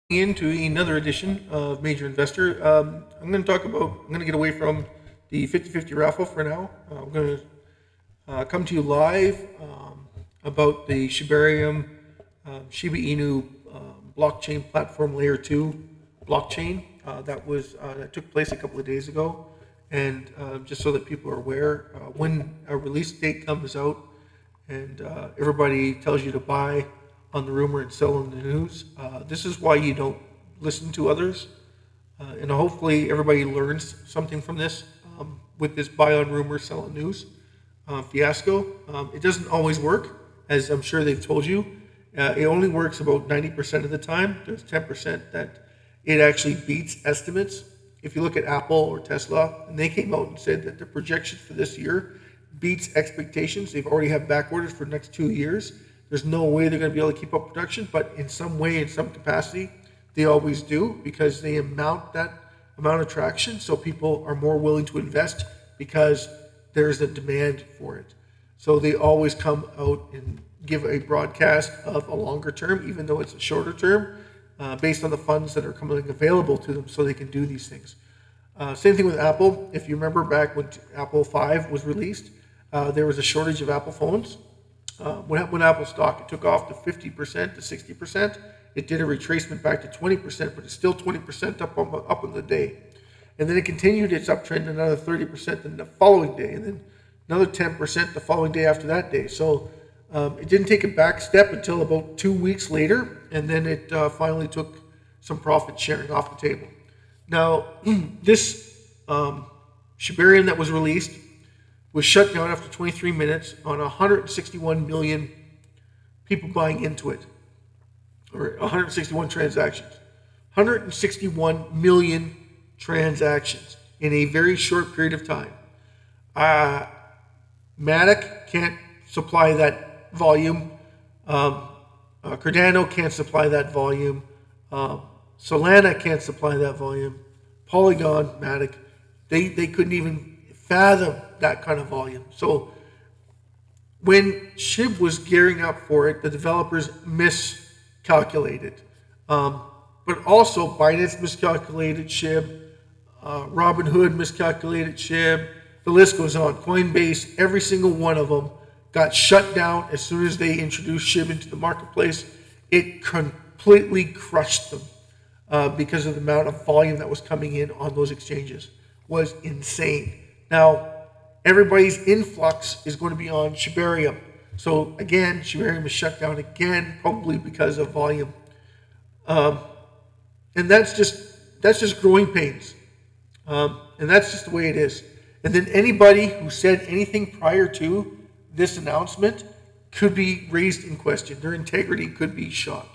Into another edition of Major Investor. I'm going to get away from the 50-50 raffle for now. I'm going to come to you live about the Shibarium Shiba Inu blockchain platform layer 2 blockchain that took place a couple of days ago. And just so that people are aware, when a release date comes out, and everybody tells you to buy on the rumor and sell on the news. This is why you don't listen to others. And hopefully everybody learns something from this with this buy on rumor, sell on news fiasco. It doesn't always work, as I'm sure they've told you. It only works about 90% of the time. There's 10% that it actually beats estimates. If you look at Apple or Tesla, and they came out and said that their projections for this year beats expectations. They've already have back orders for the next 2 years. There's no way they're going to be able to keep up production, but in some way, in some capacity, they always do, because they amount that amount of traction, so people are more willing to invest because there's a demand for it. So they always come out and give a broadcast of a longer term, even though it's a shorter term, based on the funds that are coming available to them, so they can do these things. Same thing with Apple. If you remember back when Apple 5 was released, there was a shortage of Apple phones. When Apple stock, it took off to 50% to 60%. It did a retracement back to 20%, but it's still 20% up on the day. And then it continued its uptrend another 30% the following day, and then another 10% the following day after that day. So it didn't take a back step until about 2 weeks later, and then it finally took some profit sharing off the table. Now, this Shibarium that was released was shut down after 23 minutes on 161 million people buying into it, or 161 transactions. 161 million transactions in a very short period of time. Matic can't supply that volume. Cardano can't supply that volume. Solana can't supply that volume. Polygon, Matic, they couldn't even fathom that kind of volume. So when SHIB was gearing up for it, the developers miscalculated. But also Binance miscalculated SHIB, Robinhood miscalculated SHIB, the list goes on. Coinbase, every single one of them got shut down as soon as they introduced SHIB into the marketplace. It completely crushed them because of the amount of volume that was coming in on those exchanges. Was insane. Now, everybody's influx is going to be on Shibarium. So again, Shibarium is shut down again, probably because of volume. And that's just growing pains. And that's just the way it is. And then anybody who said anything prior to this announcement could be raised in question. Their integrity could be shot.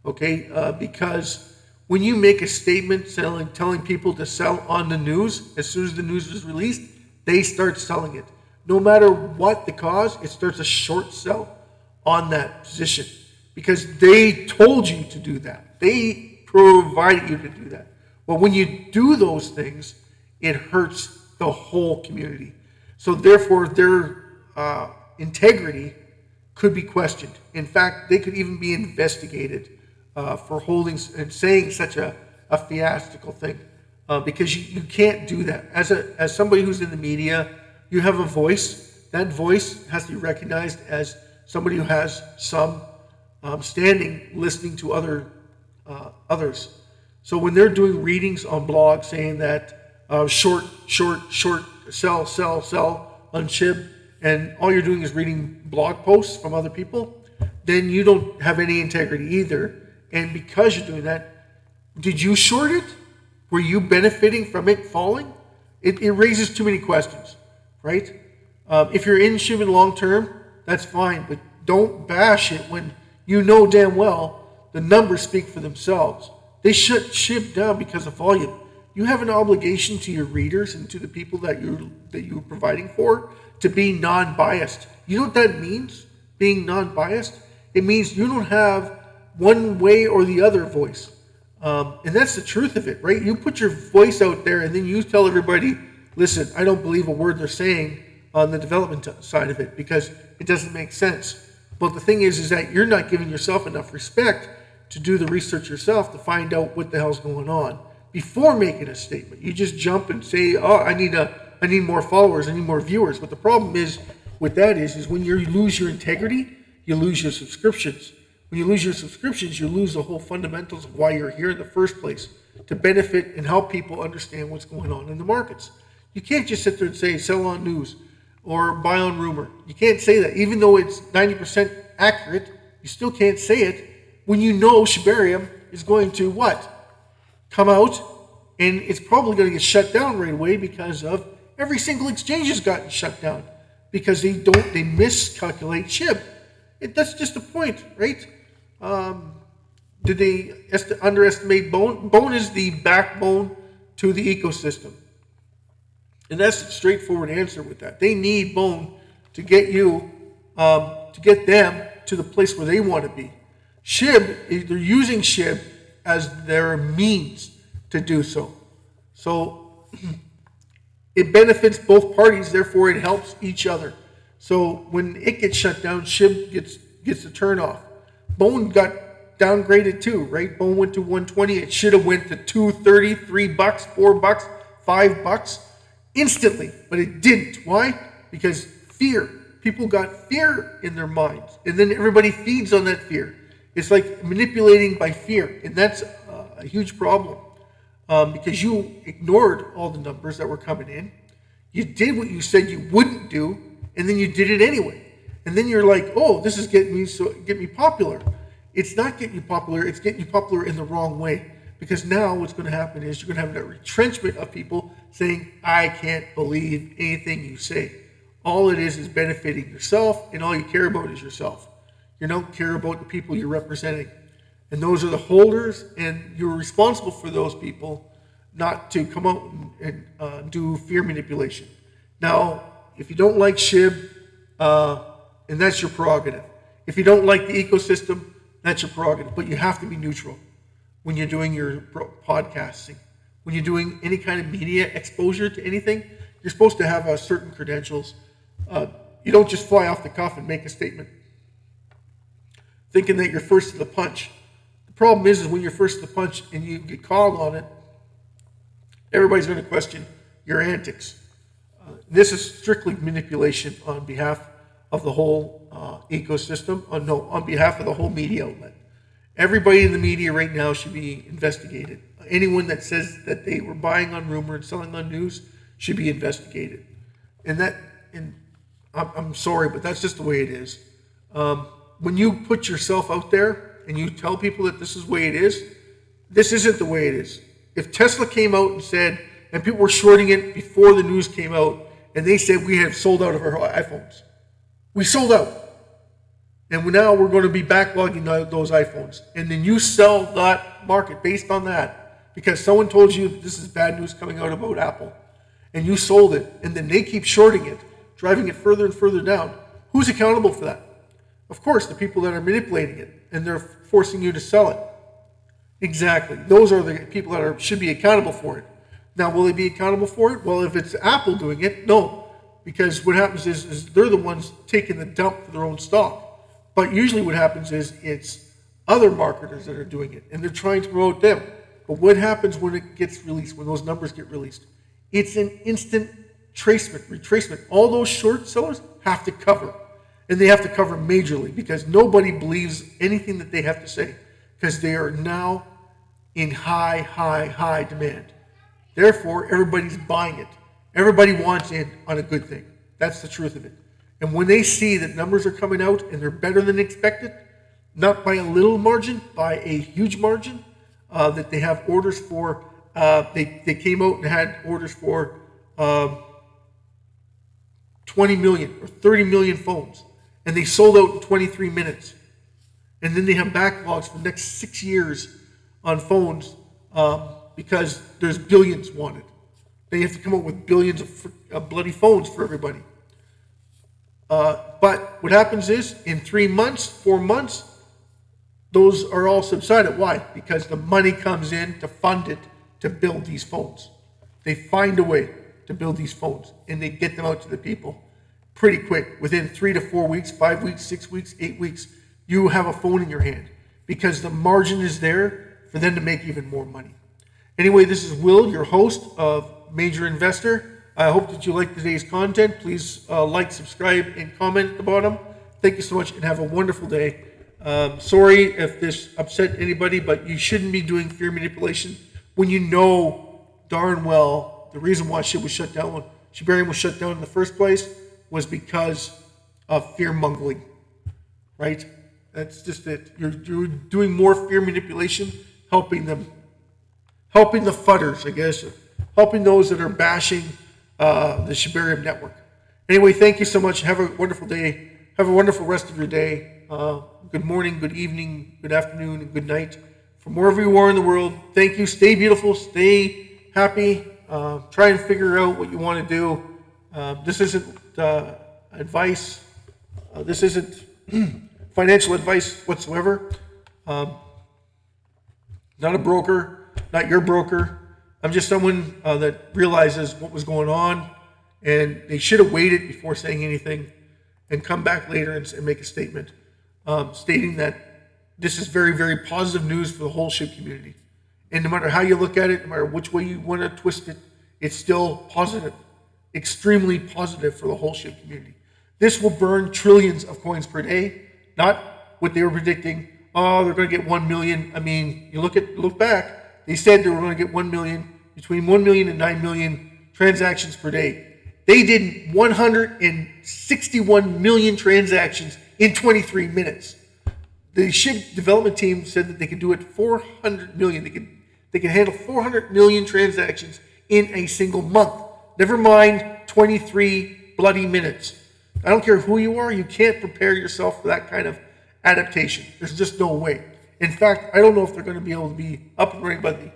Okay? Because when you make a statement telling people to sell on the news, as soon as the news is released, they start selling it. No matter what the cause, it starts a short sell on that position because they told you to do that. They provided you to do that. Well, when you do those things, it hurts the whole community. So therefore, their integrity could be questioned. In fact, they could even be investigated for holding and saying such a fiastical thing. Because you can't do that. As somebody who's in the media, you have a voice. That voice has to be recognized as somebody who has some standing listening to others. So when they're doing readings on blogs saying that short, sell on SHIB, and all you're doing is reading blog posts from other people, then you don't have any integrity either. And because you're doing that, did you short it? Were you benefiting from it falling? It raises too many questions, right? If you're in SHIB long term, that's fine, but don't bash it when you know damn well the numbers speak for themselves. They shut SHIB down because of volume. You have an obligation to your readers and to the people that you're providing for to be non-biased. You know what that means, being non-biased? It means you don't have one way or the other voice. And that's the truth of it, right? You put your voice out there and then you tell everybody, listen, I don't believe a word they're saying on the development side of it because it doesn't make sense. But the thing is that you're not giving yourself enough respect to do the research yourself to find out what the hell's going on before making a statement. You just jump and say, "Oh, I need more followers, I need more viewers." But the problem is with that is when you lose your integrity, you lose your subscriptions. When you lose your subscriptions, you lose the whole fundamentals of why you're here in the first place, to benefit and help people understand what's going on in the markets. You can't just sit there and say sell on news or buy on rumor. You can't say that. Even though it's 90% accurate, you still can't say it when you know Shibarium is going to what? Come out, and it's probably going to get shut down right away because of every single exchange has gotten shut down because they miscalculate SHIB. That's just the point, right? Did they underestimate Bone? Bone is the backbone to the ecosystem. And that's a straightforward answer with that. They need Bone to get to get them to the place where they want to be. SHIB, they're using SHIB as their means to do so. So it benefits both parties, therefore it helps each other. So when it gets shut down, SHIB gets a turn off. Bone got downgraded too, right? Bone went to 120. It should have went to 230, $3, $4, $5 instantly, but it didn't. Why? Because fear. People got fear in their minds, and then everybody feeds on that fear. It's like manipulating by fear, and that's a huge problem because you ignored all the numbers that were coming in. You did what you said you wouldn't do, and then you did it anyway. And then you're like, "Oh, this is get me popular." It's not getting you popular. It's getting you popular in the wrong way. Because now what's going to happen is you're going to have that retrenchment of people saying, "I can't believe anything you say." All it is benefiting yourself, and all you care about is yourself. You don't care about the people you're representing. And those are the holders, and you're responsible for those people not to come out and do fear manipulation. Now, if you don't like SHIB, and that's your prerogative. If you don't like the ecosystem, that's your prerogative. But you have to be neutral when you're doing your podcasting. When you're doing any kind of media exposure to anything, you're supposed to have certain credentials. You don't just fly off the cuff and make a statement thinking that you're first to the punch. The problem is when you're first to the punch and you get called on it, everybody's going to question your antics. This is strictly manipulation on behalf of the whole ecosystem, on behalf of the whole media outlet. Everybody in the media right now should be investigated. Anyone that says that they were buying on rumor and selling on news should be investigated. And I'm sorry, but that's just the way it is. When you put yourself out there and you tell people that this is the way it is, this isn't the way it is. If Tesla came out and said, and people were shorting it before the news came out, and they said we have sold out of our iPhones. We sold out. And now we're going to be backlogging those iPhones. And then you sell that market based on that because someone told you that this is bad news coming out about Apple. And you sold it. And then they keep shorting it, driving it further and further down. Who's accountable for that? Of course, the people that are manipulating it. And they're forcing you to sell it. Exactly. Those are the people that should be accountable for it. Now, will they be accountable for it? Well, if it's Apple doing it, no. Because what happens is they're the ones taking the dump for their own stock. But usually what happens is it's other marketers that are doing it, and they're trying to promote them. But what happens when it gets released, when those numbers get released? It's an instant retracement. All those short sellers have to cover, and they have to cover majorly because nobody believes anything that they have to say because they are now in high demand. Therefore, everybody's buying it. Everybody wants in on a good thing. That's the truth of it. And when they see that numbers are coming out and they're better than expected, not by a little margin, by a huge margin, that they have orders for, they came out and had orders for 20 million or 30 million phones. And they sold out in 23 minutes. And then they have backlogs for the next 6 years on phones because there's billions wanted. Then you have to come up with billions of bloody phones for everybody. But what happens is, in 3 months, 4 months, those are all subsided. Why? Because the money comes in to fund it to build these phones. They find a way to build these phones, and they get them out to the people pretty quick. Within 3 to 4 weeks, 5 weeks, 6 weeks, 8 weeks, you have a phone in your hand. because the margin is there for them to make even more money. Anyway, this is Will, your host of Major Investor. I hope that you like today's content. Please like, subscribe, and comment at the bottom. Thank you so much, and have a wonderful day. Sorry if this upset anybody, but you shouldn't be doing fear manipulation when you know darn well the reason why SHIB was shut down, Shibarium was shut down in the first place, was because of fear mongering, right? That's just it. You're doing more fear manipulation, helping the fudders, I guess, helping those that are bashing the Shibarium network. Anyway, thank you so much. Have a wonderful day. Have a wonderful rest of your day. Good morning, good evening, good afternoon, and good night. From wherever you are in the world, thank you. Stay beautiful. Stay happy. Try and figure out what you want to do. This isn't advice. This isn't financial advice whatsoever. Not a broker, not your broker. I'm just someone that realizes what was going on, and they should have waited before saying anything and come back later and make a statement stating that this is very, very positive news for the whole SHIB community. And no matter how you look at it, no matter which way you want to twist it, it's still positive, extremely positive for the whole SHIB community. This will burn trillions of coins per day, not what they were predicting. Oh, they're going to get 1 million. I mean, you look back, they said they were going to get 1 million, between 1 million and 9 million transactions per day. They did 161 million transactions in 23 minutes. The SHIB development team said that they could do it 400 million. They can handle 400 million transactions in a single month. Never mind 23 bloody minutes. I don't care who you are, you can't prepare yourself for that kind of adaptation. There's just no way. In fact, I don't know if they're going to be able to be up and running by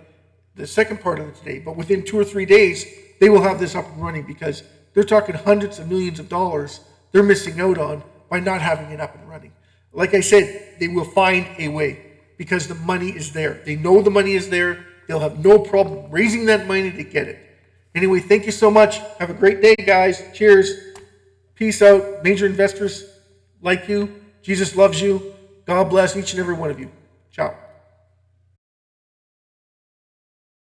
the second part of it today, but within 2 or 3 days, they will have this up and running because they're talking hundreds of millions of dollars they're missing out on by not having it up and running. Like I said, they will find a way because the money is there. They know the money is there. They'll have no problem raising that money to get it. Anyway, thank you so much. Have a great day, guys. Cheers. Peace out. Major investors like you. Jesus loves you. God bless each and every one of you. Ciao.